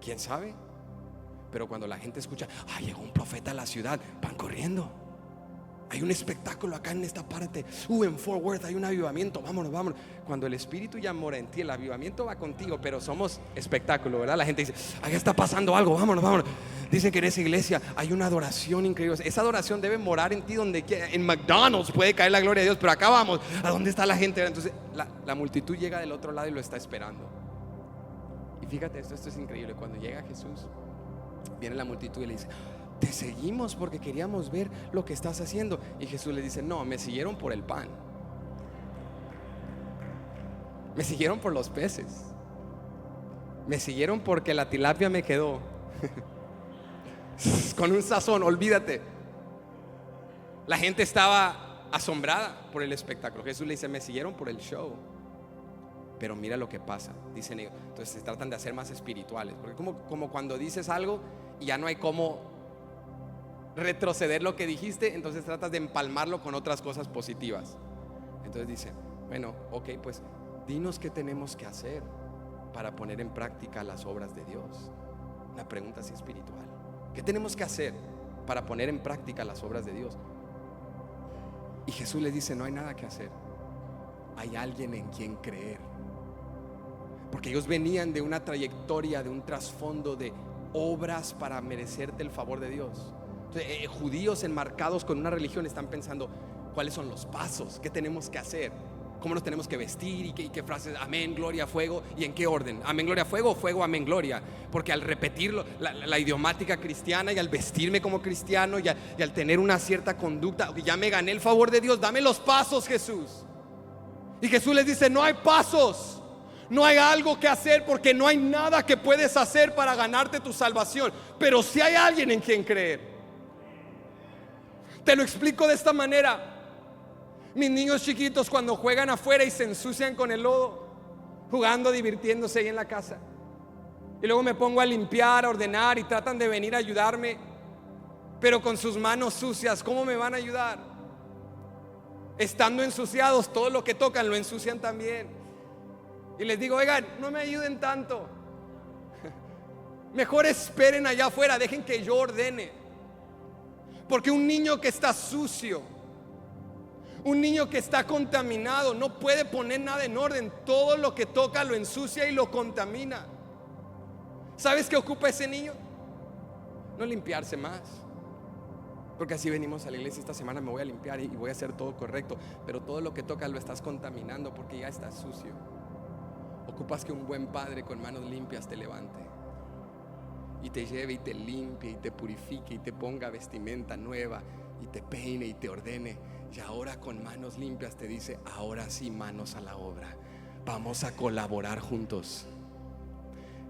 ¿Quién sabe? Pero cuando la gente escucha: llegó un profeta a la ciudad, van corriendo. Hay un espectáculo acá en esta parte. En Fort Worth hay un avivamiento, vámonos. Cuando el Espíritu ya mora en ti, el avivamiento va contigo, pero somos espectáculo, ¿verdad? La gente dice: allá está pasando algo, vámonos. Dicen que en esa iglesia hay una adoración increíble. Esa adoración debe morar en ti donde quiera. En McDonald's puede caer la gloria de Dios, pero acá vamos, ¿a dónde está la gente? Entonces la multitud llega del otro lado y lo está esperando. Y fíjate, esto es increíble. Cuando llega Jesús, viene la multitud y le dice: te seguimos porque queríamos ver lo que estás haciendo. Y Jesús les dice: no, me siguieron por el pan, me siguieron por los peces, me siguieron porque la tilapia me quedó con un sazón, olvídate. La gente estaba asombrada por el espectáculo. Jesús le dice: me siguieron por el show, pero mira lo que pasa, dicen ellos. Entonces se tratan de hacer más espirituales, porque como cuando dices algo y ya no hay cómo retroceder lo que dijiste, entonces tratas de empalmarlo con otras cosas positivas. Entonces dicen: bueno, ok, pues dinos qué tenemos que hacer para poner en práctica las obras de Dios. Una pregunta así espiritual: ¿qué tenemos que hacer para poner en práctica las obras de Dios? Y Jesús les dice: no hay nada que hacer, hay alguien en quien creer. Porque ellos venían de una trayectoria, de un trasfondo de obras para merecerte el favor de Dios. Entonces, judíos enmarcados con una religión están pensando: ¿cuáles son los pasos? ¿Qué tenemos que hacer? ¿Cómo nos tenemos que vestir? ¿Y qué frases? Amén, gloria, fuego. ¿Y en qué orden? Amén, gloria, fuego, fuego, amén, gloria. Porque al repetirlo, la idiomática cristiana, y al vestirme como cristiano, y al tener una cierta conducta, ya me gané el favor de Dios, dame los pasos, Jesús. Y Jesús les dice: no hay pasos, no hay algo que hacer, porque no hay nada que puedes hacer para ganarte tu salvación. Pero si hay alguien en quien creer. Te lo explico de esta manera. Mis niños chiquitos, cuando juegan afuera y se ensucian con el lodo, jugando, divirtiéndose ahí en la casa, y luego me pongo a limpiar, a ordenar, y tratan de venir a ayudarme, pero con sus manos sucias, ¿cómo me van a ayudar? Estando ensuciados, todo lo que tocan lo ensucian también. Y les digo: oigan, no me ayuden tanto, mejor esperen allá afuera, dejen que yo ordene. Porque un niño que está sucio, un niño que está contaminado, no puede poner nada en orden. Todo lo que toca lo ensucia y lo contamina. ¿Sabes qué ocupa ese niño? No limpiarse más, porque así venimos a la iglesia esta semana: me voy a limpiar y voy a hacer todo correcto. Pero todo lo que toca lo estás contaminando, porque ya está sucio. Ocupas que un buen padre con manos limpias te levante y te lleve y te limpie y te purifique y te ponga vestimenta nueva y te peine y te ordene. Y ahora con manos limpias te dice: ahora sí, manos a la obra, vamos a colaborar juntos.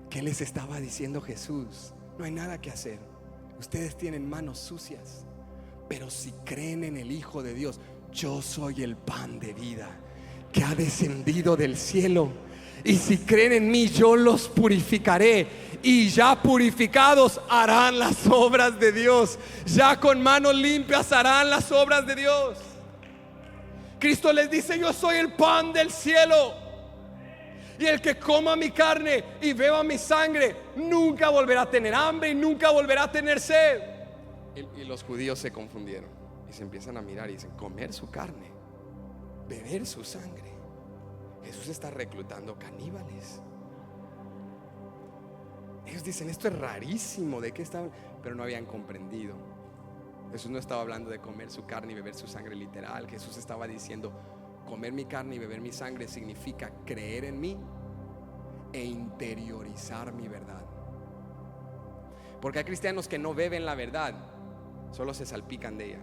¿Qué les estaba diciendo Jesús? No hay nada que hacer, ustedes tienen manos sucias, pero si creen en el Hijo de Dios, yo soy el pan de vida que ha descendido del cielo, y si creen en mí, yo los purificaré, y ya purificados harán las obras de Dios. Ya con manos limpias harán las obras de Dios. Cristo les dice: yo soy el pan del cielo, y el que coma mi carne y beba mi sangre nunca volverá a tener hambre y nunca volverá a tener sed. Y los judíos se confundieron y se empiezan a mirar y dicen: comer su carne, beber su sangre. Jesús está reclutando caníbales. Ellos dicen: esto es rarísimo, ¿de qué estaban? Pero no habían comprendido. Jesús no estaba hablando de comer su carne y beber su sangre literal. Jesús estaba diciendo: comer mi carne y beber mi sangre significa creer en mí e interiorizar mi verdad. Porque hay cristianos que no beben la verdad, solo se salpican de ella.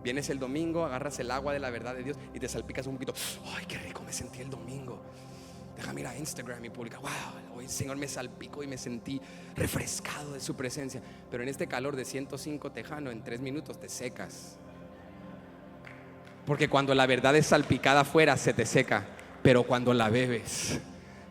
Vienes el domingo, agarras el agua de la verdad de Dios y te salpicas un poquito. Ay, qué rico me sentí el domingo. Déjame ir a Instagram y publicar: wow, hoy el Señor me salpicó y me sentí refrescado de su presencia. Pero en este calor de 105 tejano, en 3 minutos te secas. Porque cuando la verdad es salpicada afuera se te seca. Pero cuando la bebes,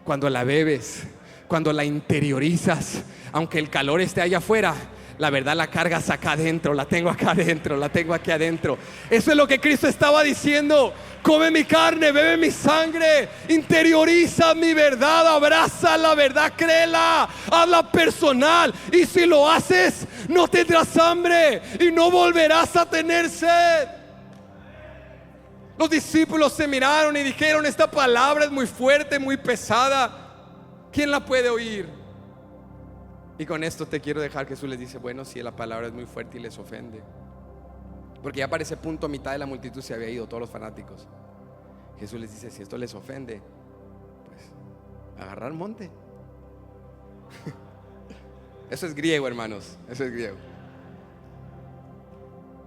cuando la interiorizas, aunque el calor esté allá afuera, la verdad la cargas acá adentro, la tengo acá adentro, la tengo aquí adentro. Eso es lo que Cristo estaba diciendo: come mi carne, bebe mi sangre, interioriza mi verdad, abraza la verdad, créela, hazla personal. Y si lo haces, no tendrás hambre y no volverás a tener sed. Los discípulos se miraron y dijeron: esta palabra es muy fuerte, muy pesada, ¿quién la puede oír? Y con esto te quiero dejar. Jesús les dice: bueno, si la palabra es muy fuerte y les ofende, porque ya para ese punto mitad de la multitud se había ido, todos los fanáticos. Jesús les dice: si esto les ofende, pues agarrar monte. Eso es griego, hermanos, eso es griego.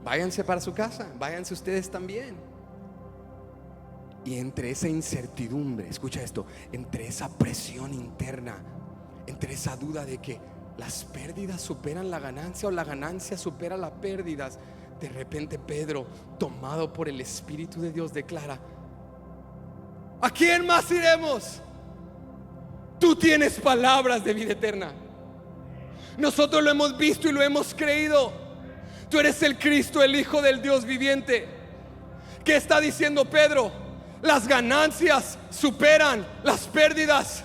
Váyanse para su casa, váyanse ustedes también. Y entre esa incertidumbre, escucha esto, entre esa presión interna, entre esa duda de que las pérdidas superan la ganancia o la ganancia supera las pérdidas, de repente Pedro, tomado por el Espíritu de Dios, declara: ¿a quién más iremos? Tú tienes palabras de vida eterna. Nosotros lo hemos visto y lo hemos creído. Tú eres el Cristo, el Hijo del Dios viviente. ¿Qué está diciendo Pedro? Las ganancias superan las pérdidas.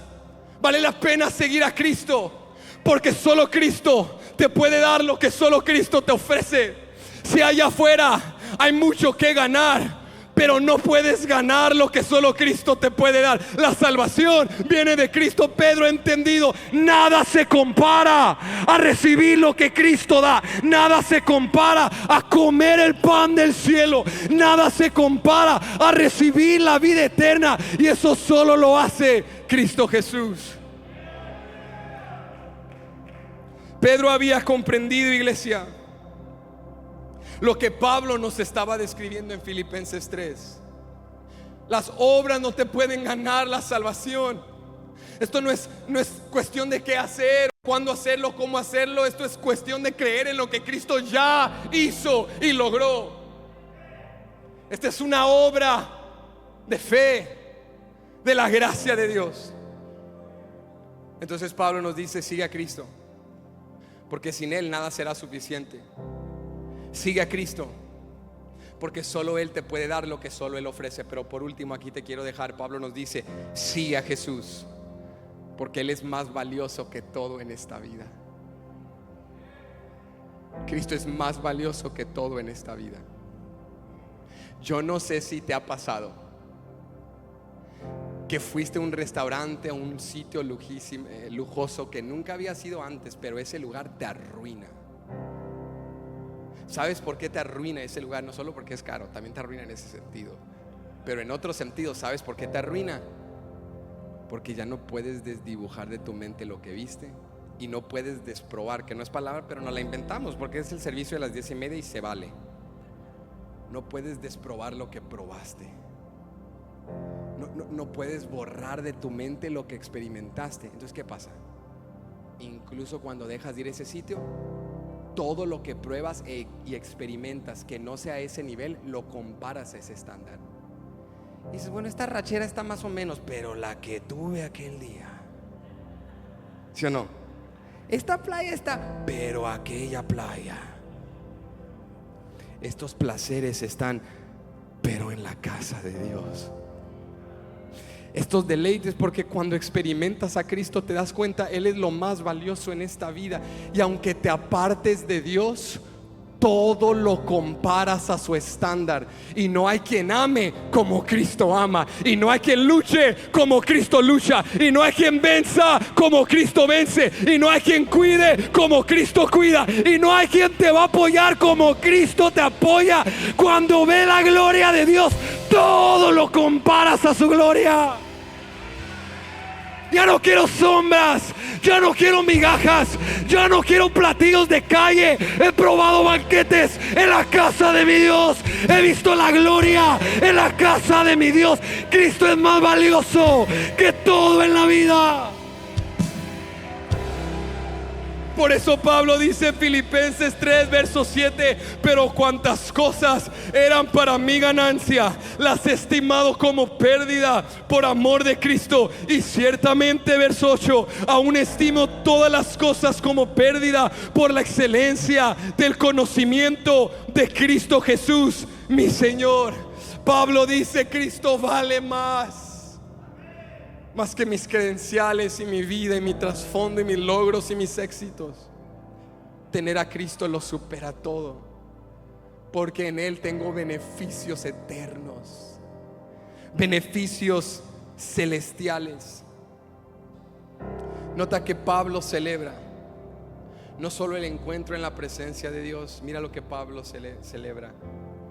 Vale la pena seguir a Cristo, porque solo Cristo te puede dar lo que solo Cristo te ofrece. Si allá afuera hay mucho que ganar, pero no puedes ganar lo que solo Cristo te puede dar. La salvación viene de Cristo. Pedro ha entendido: nada se compara a recibir lo que Cristo da. Nada se compara a comer el pan del cielo. Nada se compara a recibir la vida eterna. Y eso solo lo hace Cristo Jesús. Pedro había comprendido, iglesia, lo que Pablo nos estaba describiendo en Filipenses 3. Las obras no te pueden ganar la salvación. Esto no es cuestión de qué hacer, cuándo hacerlo, cómo hacerlo. Esto es cuestión de creer en lo que Cristo ya hizo y logró. Esta es una obra de fe, de la gracia de Dios. Entonces Pablo nos dice: sigue a Cristo, porque sin Él nada será suficiente. Sigue a Cristo, porque solo Él te puede dar lo que solo Él ofrece. Pero por último, aquí te quiero dejar, Pablo nos dice: sigue a Jesús, porque Él es más valioso que todo en esta vida. Cristo es más valioso que todo en esta vida. Yo no sé si te ha pasado que fuiste a un restaurante, a un sitio lujoso que nunca habías ido antes, pero ese lugar te arruina. ¿Sabes por qué te arruina ese lugar? No solo porque es caro, también te arruina en ese sentido, pero en otro sentido, ¿sabes por qué te arruina? Porque ya no puedes desdibujar de tu mente lo que viste, y no puedes desprobar, que no es palabra, pero nos la inventamos porque es el servicio de las 10:30 y se vale. No puedes desprobar lo que probaste. No puedes borrar de tu mente lo que experimentaste. Entonces, ¿qué pasa? Incluso cuando dejas de ir a ese sitio, todo lo que pruebas y experimentas que no sea a ese nivel, lo comparas a ese estándar. Y dices: bueno, esta rachera está más o menos, pero la que tuve aquel día, ¿sí o no? Esta playa está, pero aquella playa. Estos placeres están, pero en la casa de Dios. Estos deleites, porque cuando experimentas a Cristo te das cuenta, Él es lo más valioso en esta vida. Y aunque te apartes de Dios, todo lo comparas a su estándar. Y no hay quien ame como Cristo ama, y no hay quien luche como Cristo lucha, y no hay quien venza como Cristo vence, y no hay quien cuide como Cristo cuida, y no hay quien te va a apoyar como Cristo te apoya. Cuando ve la gloria de Dios, todo lo comparas a su gloria. Ya no quiero sombras, ya no quiero migajas, ya no quiero platillos de calle. He probado banquetes en la casa de mi Dios. He visto la gloria en la casa de mi Dios. Cristo es más valioso que todo en la vida. Por eso Pablo dice en Filipenses 3 verso 7: pero cuantas cosas eran para mi ganancia, las he estimado como pérdida por amor de Cristo. Y ciertamente, verso 8, aún estimo todas las cosas como pérdida por la excelencia del conocimiento de Cristo Jesús, mi Señor. Pablo dice: Cristo vale más que mis credenciales y mi vida y mi trasfondo y mis logros y mis éxitos. Tener a Cristo lo supera todo, porque en Él tengo beneficios eternos, beneficios celestiales. Nota que Pablo celebra no solo el encuentro en la presencia de Dios. Mira lo que Pablo celebra.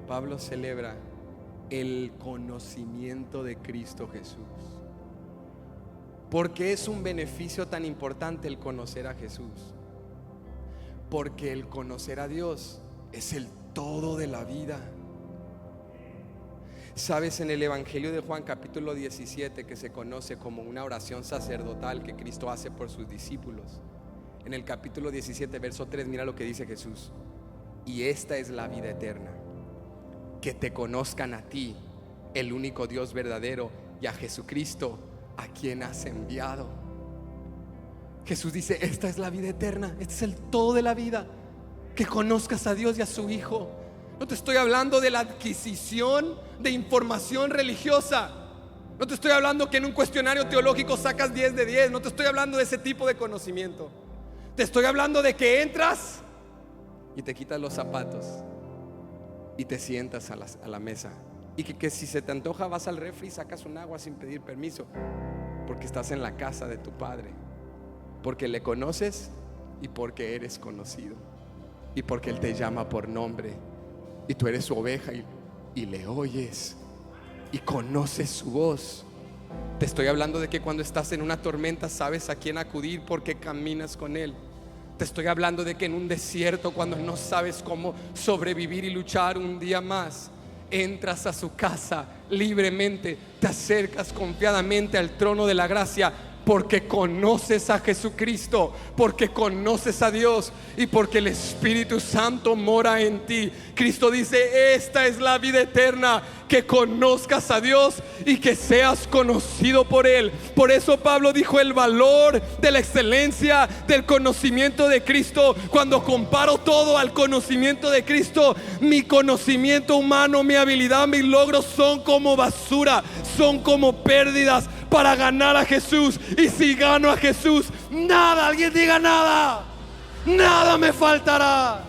Pablo celebra el conocimiento de Cristo Jesús. ¿Por qué es un beneficio tan importante el conocer a Jesús? porque el conocer a Dios es el todo de la vida. Sabes, en el Evangelio de Juan capítulo 17, que se conoce como una oración sacerdotal que Cristo hace por sus discípulos, en el capítulo 17 verso 3, mira lo que dice Jesús: y esta es la vida eterna, que te conozcan a ti, el único Dios verdadero, y a Jesucristo, a quien has enviado. Jesús dice: esta es la vida eterna, este es el todo de la vida, que conozcas a Dios y a su Hijo. No te estoy hablando de la adquisición de información religiosa. No te estoy hablando que en un cuestionario teológico sacas 10 de 10. No te estoy hablando de ese tipo de conocimiento. Te estoy hablando de que entras y te quitas los zapatos y te sientas a la mesa, y que si se te antoja vas al refri y sacas un agua sin pedir permiso, porque estás en la casa de tu Padre, porque le conoces y porque eres conocido, y porque Él te llama por nombre, y tú eres su oveja y le oyes y conoces su voz. Te estoy hablando de que cuando estás en una tormenta sabes a quién acudir porque caminas con Él. Te estoy hablando de que en un desierto, cuando no sabes cómo sobrevivir y luchar un día más, entras a su casa libremente, te acercas confiadamente al trono de la gracia, porque conoces a Jesucristo, porque conoces a Dios y porque el Espíritu Santo mora en ti. Cristo dice: esta es la vida eterna, que conozcas a Dios y que seas conocido por Él. Por eso Pablo dijo: el valor de la excelencia del conocimiento de Cristo. Cuando comparo todo al conocimiento de Cristo, mi conocimiento humano, mi habilidad, mis logros son como basura, son como pérdidas para ganar a Jesús. Y si gano a Jesús, nada, alguien diga nada, nada me faltará.